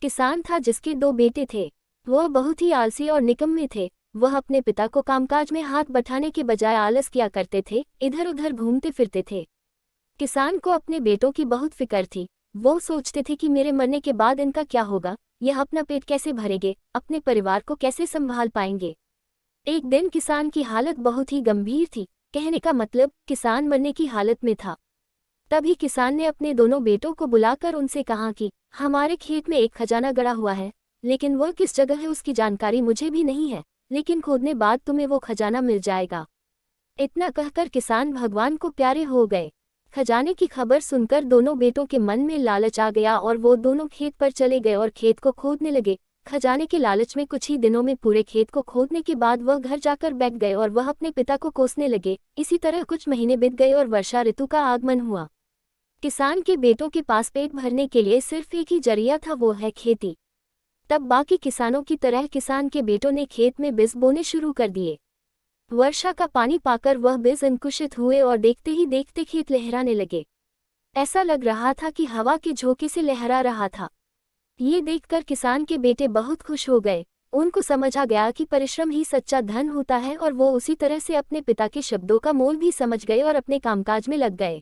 किसान था जिसके दो बेटे थे। वह बहुत ही आलसी और निकम्मे थे। वह अपने पिता को कामकाज में हाथ बटाने के बजाय आलस किया करते थे, इधर उधर घूमते फिरते थे। किसान को अपने बेटों की बहुत फिक्र थी। वो सोचते थे कि मेरे मरने के बाद इनका क्या होगा, यह अपना पेट कैसे भरेंगे, अपने परिवार को कैसे संभाल पाएंगे। एक दिन किसान की हालत बहुत ही गंभीर थी। कहने का मतलब किसान मरने की हालत में था। तभी किसान ने अपने दोनों बेटों को बुलाकर उनसे कहा कि हमारे खेत में एक खजाना गड़ा हुआ है, लेकिन वह किस जगह है उसकी जानकारी मुझे भी नहीं है, लेकिन खोदने बाद तुम्हें वो खजाना मिल जाएगा। इतना कहकर किसान भगवान को प्यारे हो गए। खजाने की खबर सुनकर दोनों बेटों के मन में लालच आ गया और वो दोनों खेत पर चले गए और खेत को खोदने लगे। खजाने के लालच में कुछ ही दिनों में पूरे खेत को खोदने के बाद वह घर जाकर बैठ गए और वह अपने पिता को कोसने लगे। इसी तरह कुछ महीने बीत गए और वर्षा ऋतु का आगमन हुआ। किसान के बेटों के पास पेट भरने के लिए सिर्फ एक ही जरिया था, वो है खेती। तब बाकी किसानों की तरह किसान के बेटों ने खेत में बीज बोने शुरू कर दिए। वर्षा का पानी पाकर वह बीज अंकुशित हुए और देखते ही देखते खेत लहराने लगे। ऐसा लग रहा था कि हवा के झोंके से लहरा रहा था। ये देखकर किसान के बेटे बहुत खुश हो गए। उनको समझ आ गया कि परिश्रम ही सच्चा धन होता है और वो उसी तरह से अपने पिता के शब्दों का मोल भी समझ गए और अपने कामकाज में लग गए।